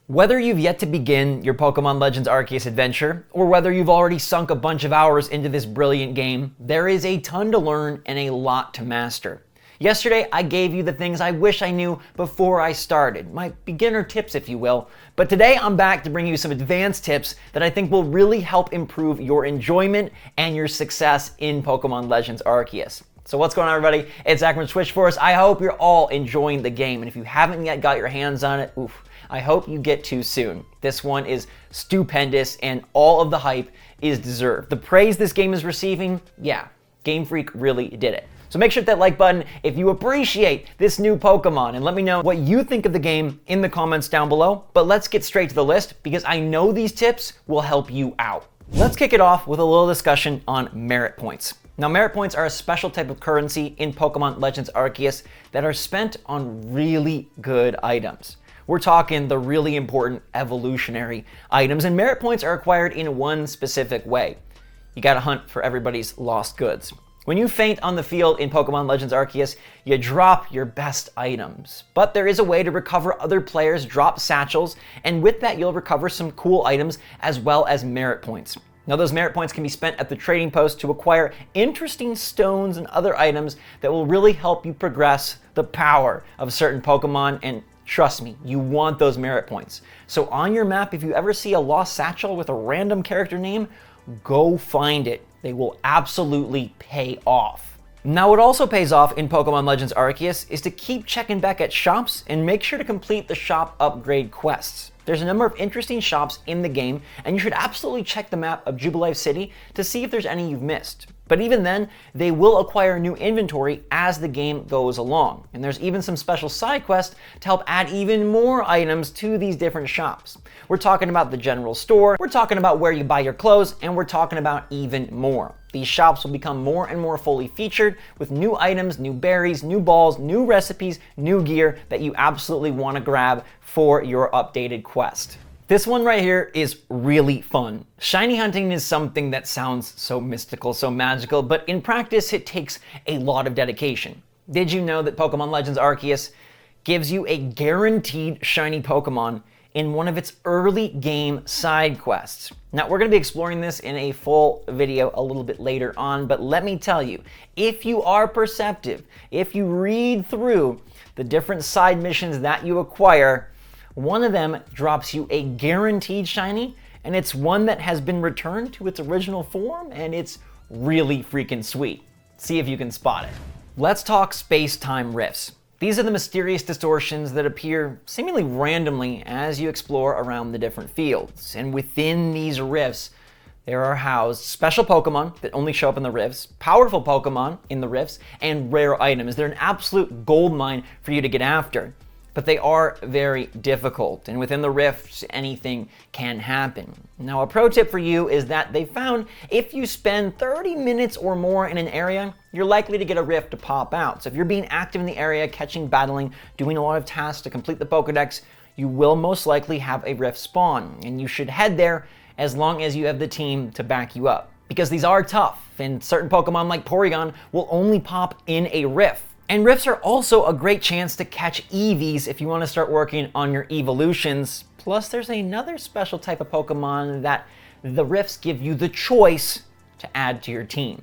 Whether you've yet to begin your Pokemon Legends Arceus adventure, or whether you've already sunk a bunch of hours into this brilliant game, there is a ton to learn and a lot to master. Yesterday, I gave you the things I wish I knew before I started, my beginner tips if you will, but today I'm back to bring you some advanced tips that I think will really help improve your enjoyment and your success in Pokemon Legends Arceus. So what's going on, everybody? It's Zach from SwitchForce. I hope you're all enjoying the game, and if you haven't yet got your hands on it, I hope you get to soon. This one is stupendous, and all of the hype is deserved. The praise this game is receiving, yeah, Game Freak really did it. So make sure to hit that like button if you appreciate this new Pokemon, and let me know what you think of the game in the comments down below. But let's get straight to the list, because I know these tips will help you out. Let's kick it off with a little discussion on merit points. Now, merit points are a special type of currency in Pokemon Legends Arceus that are spent on really good items. We're talking the really important evolutionary items, and merit points are acquired in one specific way. You gotta hunt for everybody's lost goods. When you faint on the field in Pokemon Legends Arceus, you drop your best items. But there is a way to recover other players' drop satchels, and with that you'll recover some cool items as well as merit points. Now, those merit points can be spent at the trading post to acquire interesting stones and other items that will really help you progress the power of certain Pokemon, and trust me, you want those merit points. So on your map, if you ever see a lost satchel with a random character name, go find it. They will absolutely pay off. Now, what also pays off in Pokemon Legends Arceus is to keep checking back at shops and make sure to complete the shop upgrade quests. There's a number of interesting shops in the game, and you should absolutely check the map of Jubilife City to see if there's any you've missed. But even then, they will acquire new inventory as the game goes along. And there's even some special side quests to help add even more items to these different shops. We're talking about the general store, we're talking about where you buy your clothes, and we're talking about even more. These shops will become more and more fully featured with new items, new berries, new balls, new recipes, new gear that you absolutely want to grab for your updated quest. This one right here is really fun. Shiny hunting is something that sounds so mystical, so magical, but in practice it takes a lot of dedication. Did you know that Pokemon Legends Arceus gives you a guaranteed shiny Pokemon in one of its early game side quests? Now, we're going to be exploring this in a full video a little bit later on, but let me tell you, if you are perceptive, if you read through the different side missions that you acquire, one of them drops you a guaranteed shiny, and it's one that has been returned to its original form, and it's really freaking sweet. See if you can spot it. Let's talk space-time rifts. These are the mysterious distortions that appear seemingly randomly as you explore around the different fields. And within these rifts, there are housed special Pokemon that only show up in the rifts, powerful Pokemon in the rifts, and rare items. They're an absolute goldmine for you to get after. But they are very difficult, and within the rifts, anything can happen. Now, a pro tip for you is that they found if you spend 30 minutes or more in an area, you're likely to get a rift to pop out. So if you're being active in the area, catching, battling, doing a lot of tasks to complete the Pokedex, you will most likely have a rift spawn, and you should head there as long as you have the team to back you up. Because these are tough, and certain Pokemon like Porygon will only pop in a rift. And rifts are also a great chance to catch EVs if you want to start working on your evolutions. Plus, there's another special type of Pokemon that the rifts give you the choice to add to your team.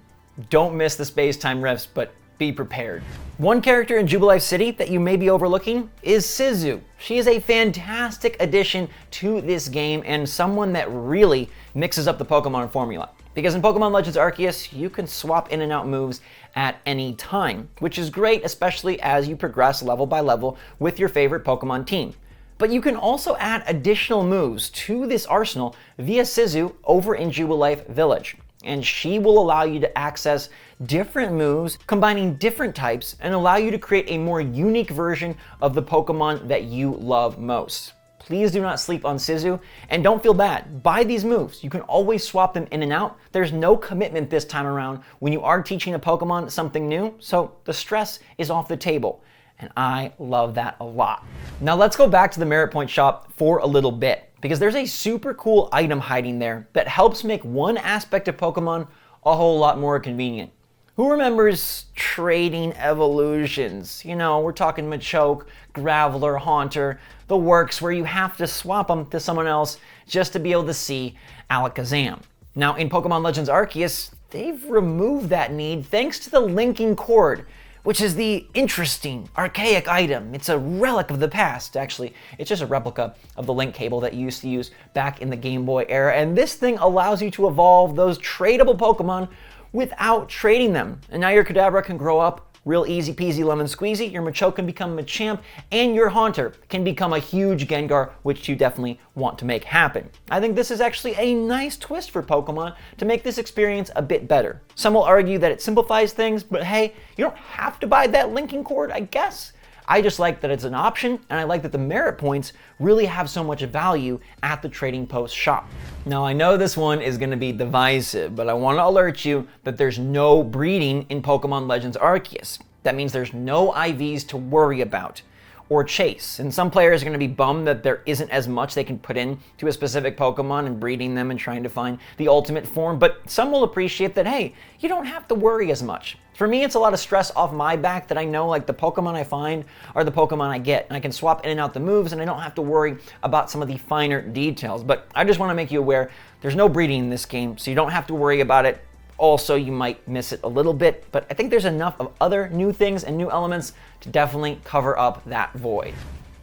Don't miss the space-time rifts, but be prepared. One character in Jubilife City that you may be overlooking is Sizu. She is a fantastic addition to this game and someone that really mixes up the Pokemon formula. Because in Pokemon Legends Arceus, you can swap in and out moves at any time, which is great, especially as you progress level by level with your favorite Pokemon team. But you can also add additional moves to this arsenal via Sizu over in Jubilife Village. And she will allow you to access different moves, combining different types, and allow you to create a more unique version of the Pokemon that you love most. Please do not sleep on Sizu, and don't feel bad. Buy these moves. You can always swap them in and out. There's no commitment this time around when you are teaching a Pokemon something new, so the stress is off the table, and I love that a lot. Now let's go back to the Merit Point shop for a little bit, because there's a super cool item hiding there that helps make one aspect of Pokemon a whole lot more convenient. Who remembers trading evolutions? You know, we're talking Machoke, Graveler, Haunter, the works where you have to swap them to someone else just to be able to see Alakazam. Now, in Pokemon Legends Arceus, they've removed that need thanks to the linking cord, which is the interesting, archaic item. It's a relic of the past, actually. It's just a replica of the link cable that you used to use back in the Game Boy era, and this thing allows you to evolve those tradable Pokemon without trading them. And now your Kadabra can grow up real easy peasy lemon squeezy, your Machoke can become Machamp, and your Haunter can become a huge Gengar, which you definitely want to make happen. I think this is actually a nice twist for Pokemon to make this experience a bit better. Some will argue that it simplifies things, but hey, you don't have to buy that linking cord, I guess. I just like that it's an option, and I like that the merit points really have so much value at the Trading Post shop. Now, I know this one is going to be divisive, but I want to alert you that there's no breeding in Pokemon Legends Arceus. That means there's no IVs to worry about or chase. And some players are going to be bummed that there isn't as much they can put in to a specific Pokemon and breeding them and trying to find the ultimate form, but some will appreciate that, hey, you don't have to worry as much. For me, it's a lot of stress off my back that I know like the Pokemon I find are the Pokemon I get, and I can swap in and out the moves and I don't have to worry about some of the finer details. But I just want to make you aware there's no breeding in this game, so you don't have to worry about it. Also, you might miss it a little bit, but I think there's enough of other new things and new elements to definitely cover up that void.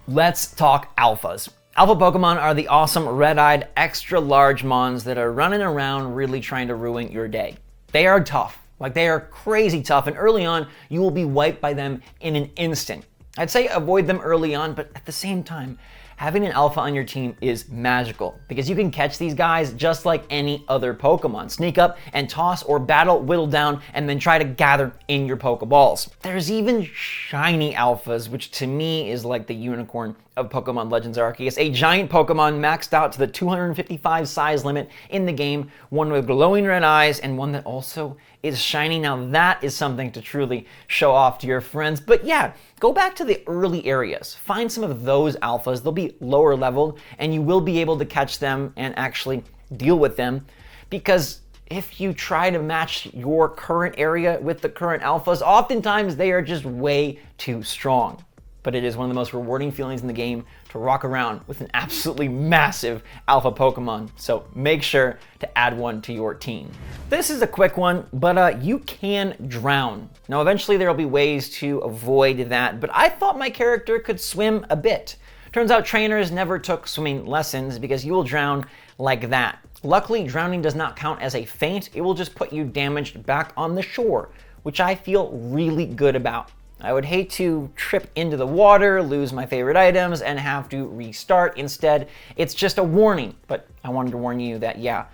Let's talk alphas. Alpha Pokemon are the awesome red-eyed, extra-large mons that are running around really trying to ruin your day. They are tough. Like, they are crazy tough, and early on, you will be wiped by them in an instant. I'd say avoid them early on, but at the same time, having an alpha on your team is magical because you can catch these guys just like any other Pokemon. Sneak up and toss or battle, whittle down, and then try to gather in your Pokeballs. There's even shiny alphas, which to me is like the unicorn of Pokemon Legends Arceus, a giant Pokemon maxed out to the 255 size limit in the game, one with glowing red eyes and one that also is shiny. Now that is something to truly show off to your friends. But yeah, go back to the early areas, find some of those alphas. They'll be lower leveled and you will be able to catch them and actually deal with them, because if you try to match your current area with the current alphas, oftentimes they are just way too strong. But it is one of the most rewarding feelings in the game to rock around with an absolutely massive alpha Pokemon, so make sure to add one to your team. This is a quick one, but you can drown. Now eventually there will be ways to avoid that, but I thought my character could swim a bit. Turns out trainers never took swimming lessons because you will drown like that. Luckily, drowning does not count as a faint, it will just put you damaged back on the shore, which I feel really good about. I would hate to trip into the water, lose my favorite items, and have to restart. Instead, it's just a warning, but I wanted to warn you that, yeah,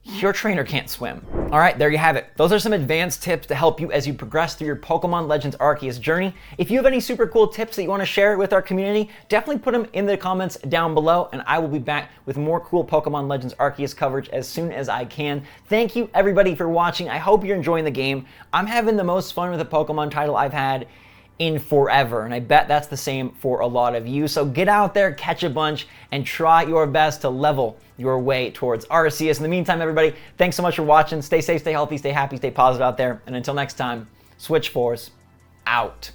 your trainer can't swim. All right, there you have it. Those are some advanced tips to help you as you progress through your Pokemon Legends Arceus journey. If you have any super cool tips that you want to share with our community, definitely put them in the comments down below, and I will be back with more cool Pokemon Legends Arceus coverage as soon as I can. Thank you, everybody, for watching. I hope you're enjoying the game. I'm having the most fun with a Pokemon title I've had in forever, and I bet that's the same for a lot of you. So get out there, catch a bunch, and try your best to level your way towards Arceus. In the meantime, everybody, thanks so much for watching. Stay safe, stay healthy, stay happy, stay positive out there, and until next time, SwitchForce out.